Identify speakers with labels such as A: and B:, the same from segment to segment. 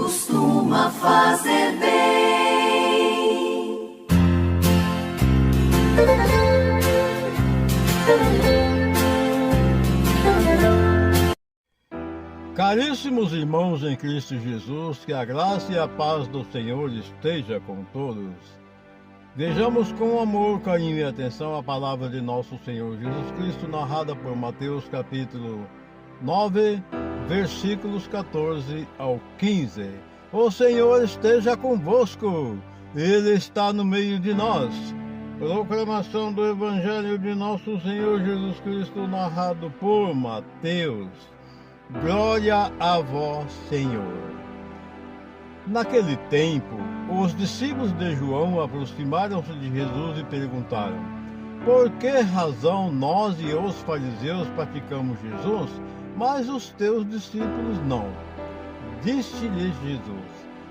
A: costuma fazer bem.
B: Caríssimos irmãos em Cristo Jesus, que a graça e a paz do Senhor esteja com todos. Vejamos com amor, carinho e atenção a palavra de nosso Senhor Jesus Cristo, narrada por Mateus capítulo 9, versículos 14 ao 15. O Senhor esteja convosco, Ele está no meio de nós. Proclamação do Evangelho de nosso Senhor Jesus Cristo, narrado por Mateus. Glória a vós, Senhor. Naquele tempo, os discípulos de João aproximaram-se de Jesus e perguntaram: por que razão nós e os fariseus praticamos Jesus, mas os teus discípulos não? Disse-lhes Jesus: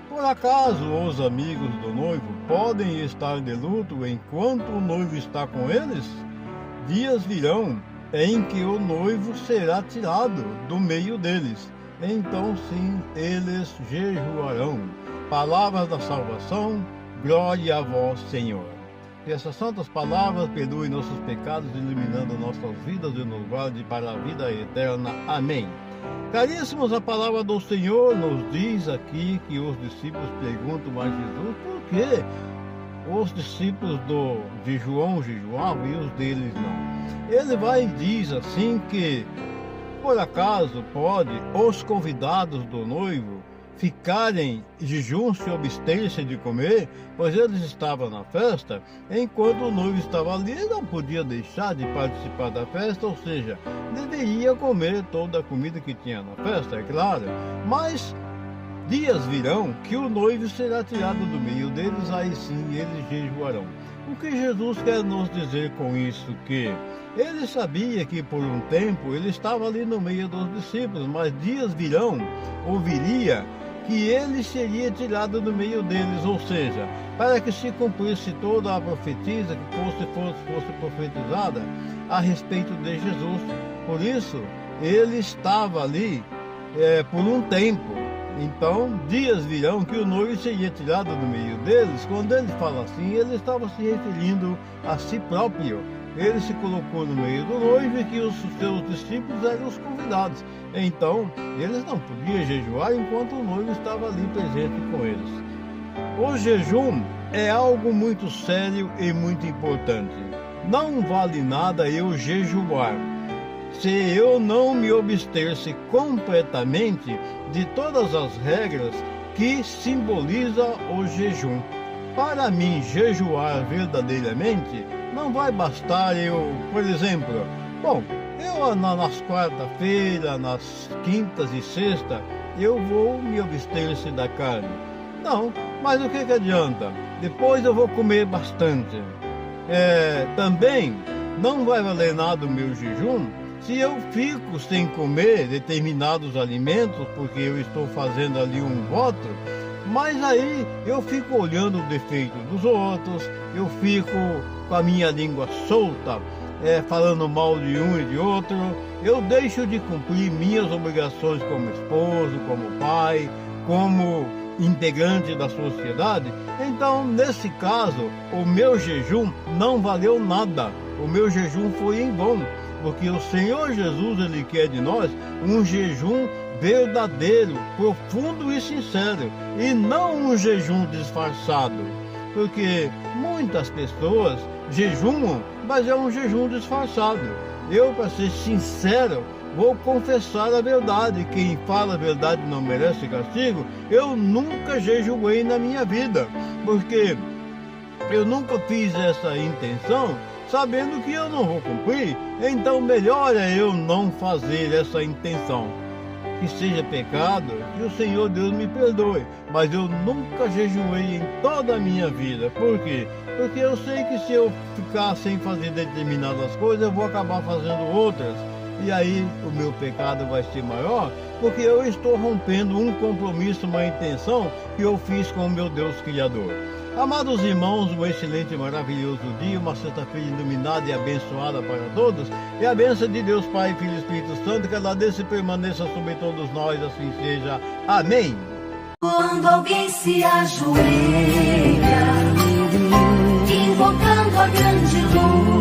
B: por acaso os amigos do noivo podem estar de luto enquanto o noivo está com eles? Dias virão em que o noivo será tirado do meio deles. Então sim, eles jejuarão. Palavras da salvação, glória a vós, Senhor. Que essas santas palavras perdoem nossos pecados, iluminando nossas vidas e nos guarde para a vida eterna. Amém. Caríssimos, a palavra do Senhor nos diz aqui que os discípulos perguntam a Jesus por que os discípulos de João jejuavam e os deles não. Ele vai e diz assim que, por acaso, pode os convidados do noivo ficarem em jejum, se absterem de comer, pois eles estavam na festa, enquanto o noivo estava ali, ele não podia deixar de participar da festa, ou seja, deveria comer toda a comida que tinha na festa, é claro, mas dias virão que o noivo será tirado do meio deles, aí sim eles jejuarão. O que Jesus quer nos dizer com isso? Que ele sabia que por um tempo ele estava ali no meio dos discípulos, mas dias virão, ou viria, que ele seria tirado do meio deles, ou seja, para que se cumprisse toda a profecia que fosse profetizada a respeito de Jesus. Por isso, ele estava ali por um tempo. Então, dias virão que o noivo seria tirado do meio deles. Quando ele fala assim, ele estava se referindo a si próprio. Ele se colocou no meio do noivo e que os seus discípulos eram os convidados. Então, eles não podiam jejuar enquanto o noivo estava ali presente com eles. O jejum é algo muito sério e muito importante. Não vale nada eu jejuar se eu não me abster-se completamente de todas as regras que simboliza o jejum. Para mim, jejuar verdadeiramente, não vai bastar eu, por exemplo, eu nas quarta-feiras, nas quintas e sextas, eu vou me abster-se da carne. Não, mas o que adianta? Depois eu vou comer bastante. Também não vai valer nada o meu jejum se eu fico sem comer determinados alimentos, porque eu estou fazendo ali um voto, mas aí eu fico olhando o defeito dos outros, eu fico com a minha língua solta, falando mal de um e de outro, eu deixo de cumprir minhas obrigações como esposo, como pai, como integrante da sociedade. Então, nesse caso, o meu jejum não valeu nada, o meu jejum foi em vão. Porque o Senhor Jesus, Ele quer de nós um jejum verdadeiro, profundo e sincero, e não um jejum disfarçado. Porque muitas pessoas jejumam, mas é um jejum disfarçado. Eu, para ser sincero, vou confessar a verdade. Quem fala a verdade não merece castigo. Eu nunca jejuei na minha vida, porque eu nunca fiz essa intenção, sabendo que eu não vou cumprir. Então melhor é eu não fazer essa intenção. Que seja pecado, que o Senhor Deus me perdoe, mas eu nunca jejuei em toda a minha vida. Por quê? Porque eu sei que se eu ficar sem fazer determinadas coisas, eu vou acabar fazendo outras. E aí o meu pecado vai ser maior, porque eu estou rompendo um compromisso, uma intenção que eu fiz com o meu Deus Criador. Amados irmãos, um excelente e maravilhoso dia, uma sexta-feira iluminada e abençoada para todos, e a bênção de Deus Pai, Filho e Espírito Santo, que ela desça e permaneça sobre todos nós, assim seja. Amém.
A: Quando alguém se ajoelha, invocando a grande luz,